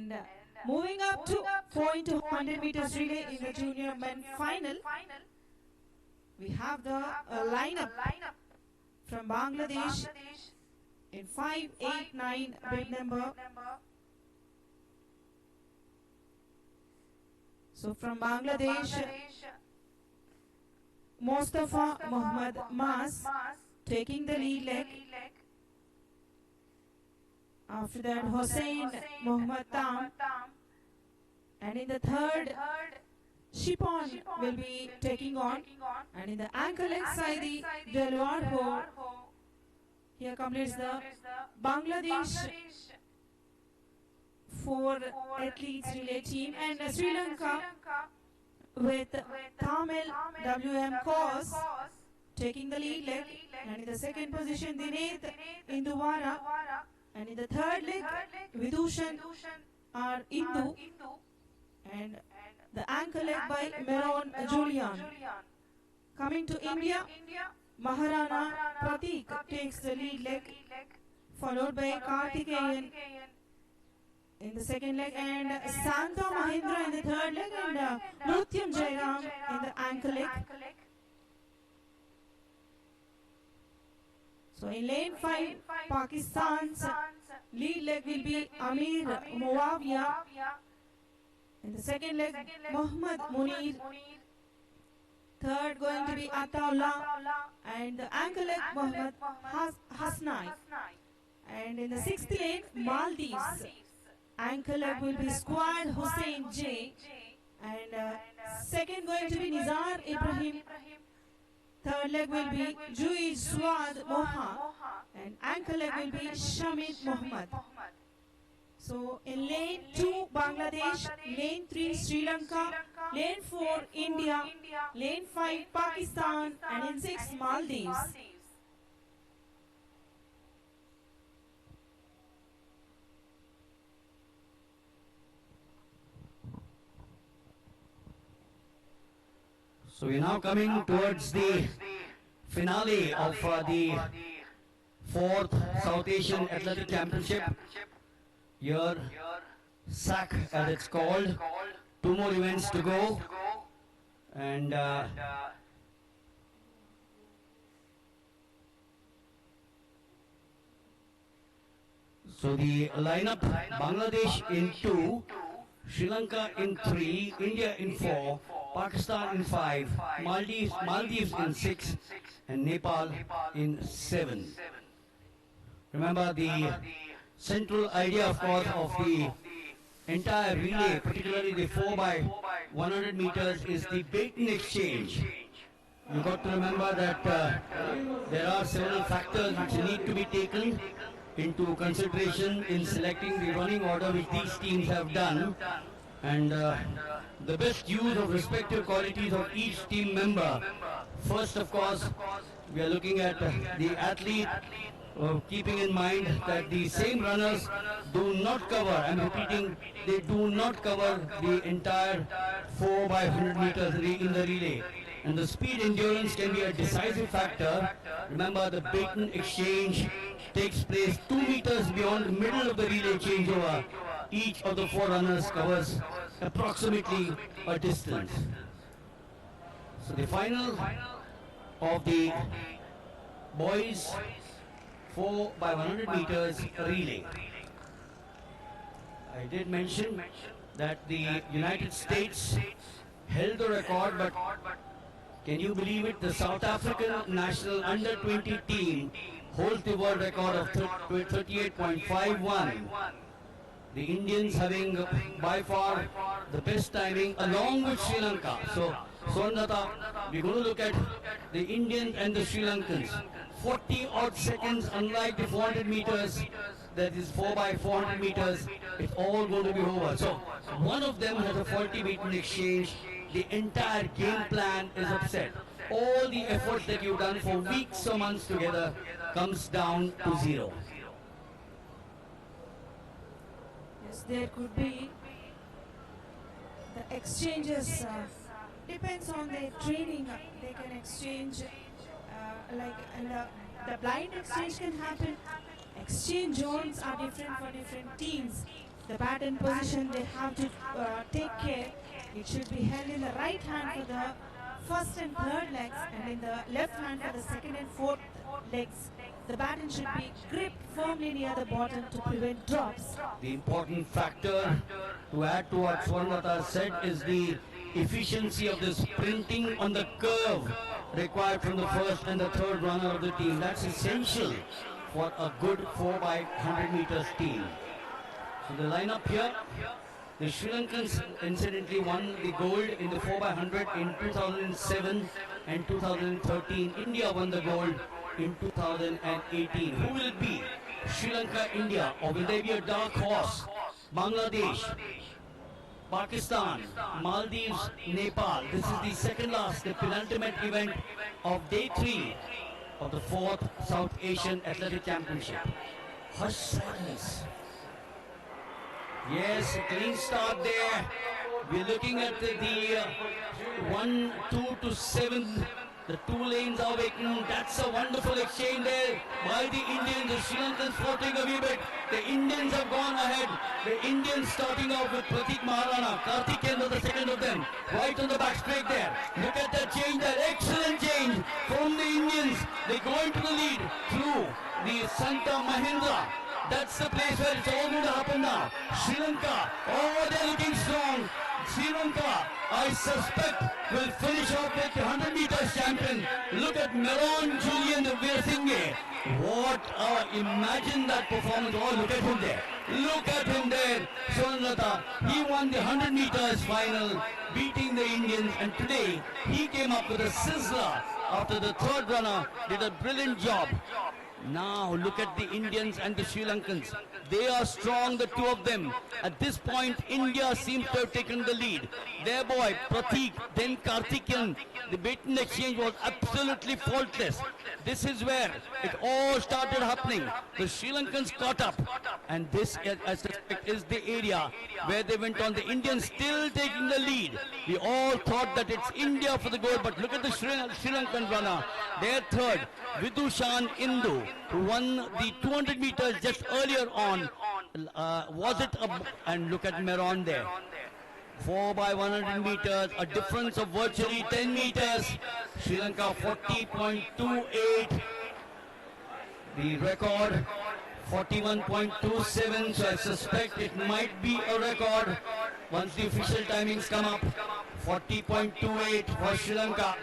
And moving up to 4 into 100 meters relay in the junior men final, we have the lineup from Bangladesh in 589 bib number. So from Bangladesh, Mustafa Muhammad Mas taking the lead leg. After that, Hossein Muhammad Tam. And in the third, Shipon will be taking on. And in the anchor leg, Saidi Delwar Ho. Here completes the Bangladesh 4 athletes relay team. And Sri Lanka with Tamil WM Kos taking the lead leg. And in the second position, Dineth Induvara. And in the third leg, Vidushan R. Indu. And the anchor leg by Meron Julian. Coming to India, Maharana Pratik takes the lead leg, followed by Karthikeyan in the second leg, and Santa Mahindra in the third leg, and Nrutyam Jairam in the anchor leg. So in lane 5, Pakistan's lead leg will be Amir Muawiyah. In the second leg, Muhammad Munir. Third going to be Ataullah. And the anchor leg, Muhammad Hasnai. And in the sixth lane, Maldives. Anchor leg will be Squad Hussein J. And second going to be Nizar Ibrahim. Third leg will be Juij Swad Moha. And anchor leg will be Shamid Muhammad. So in lane 2, Bangladesh, lane 3, Sri Lanka, lane 4, India, lane 5, Pakistan, and in 6, Maldives. So we're now coming towards the finale of the 4th South Asian Athletic Championship. Here, SAC as it's called. 2 more events to go. And so the lineup, Bangladesh in 2, Sri Lanka in 3, India in 4, Pakistan in 5, Maldives in 6, and Nepal in 7. Remember, the central idea, of course, of the entire relay, particularly the 4 by 100 meters, is the baton exchange. You've got to remember that there are several factors which need to be taken into consideration in selecting the running order which these teams have done, and the best use of respective qualities of each team member. First, of course, we are looking at the athlete, keeping in mind that the same runners do not cover, I'm repeating, they do not cover the entire 4 by 100 meters in the relay. And the speed endurance can be a decisive factor. Remember, the baton exchange takes place 2 meters beyond the middle of the relay changeover. Each of the 4 runners covers approximately a distance. So the final of the boys 4 by 100 meters relay. I did mention that the United States held the record, but can you believe it? The South African national under-20 team holds the world record of 38.51. The Indians having by far the best timing along with Sri Lanka. So, Swarnlata, we're going to look at the Indians and the Sri Lankans. 40 odd seconds, unlike the 400 meters, that is 4 by 400 meters, it's all going to be over. So, one of them has a 40 baton exchange. The entire game plan is upset. All the effort that you've done for weeks or months together comes down to zero. Yes, there could be the exchanges. Depends on their training. They can exchange and the blind exchange can happen. Exchange zones are different for different teams. the bat in position, they have to take care. It should be held in the right hand for the first and third legs, and in the left hand for the second and fourth legs. The baton should be gripped firmly near the bottom to prevent drops. The important factor to add to what Swarnlata said is the efficiency of the sprinting on the curve required from the first and the third runner of the team. That's essential for a good 4x100 meters team. So the lineup here, the Sri Lankans incidentally won the gold in the 4x100 in 2007 and 2013. India won the gold in 2018. Who will it be? Sri Lanka, India, or will there be a dark horse? Bangladesh, Pakistan, Maldives, Nepal. This is the second last, the penultimate event of day 3 of the 4th South Asian Athletic Championship. Hush silence. Yes, a clean start there. We're looking at the 1, 2 to 7. The 2 lanes are vacant. That's a wonderful exchange there by the Indians. The Sri Lankans floating a wee bit. The Indians have gone ahead. The Indians starting off with Pratik Maharana. Karthikeyan was the second of them. Right on the back straight there. Look at that change there. Excellent change from the Indians. They go into the lead through the Santa Mahendra. That's the place where it's all going to happen now. Sri Lanka, oh, they're looking strong. Sri Lanka, I suspect, will finish off with the 100 meters champion. Look at Meron Julian Veerasinghe. What, imagine that performance. Oh, look at him there. Look at him there. Swarnlata, he won the 100 meters final, beating the Indians. And today, he came up with a sizzler after the third runner did a brilliant job. Now look at the Indians and the Sri Lankans. They are strong, the two of them. At this point, India seems to have taken the lead. Their boy, Pratik, then Karthikeyan. The baton exchange was absolutely faultless. This is where it all started happening. The Sri Lankans caught up. And this, I suspect, is the area where they went on. The Indians still taking the lead. We all thought that it's India for the gold, but look at the Sri Lankan runner. Their third, Vidushan Indu, who won the 200 meters just earlier on. And look at Meron there. 4x100 meters, a difference of virtually 10 meters. Sri Lanka 40.28. The record 41.27. So I suspect it might be a record once the official timings come up. 40.28 for Sri Lanka.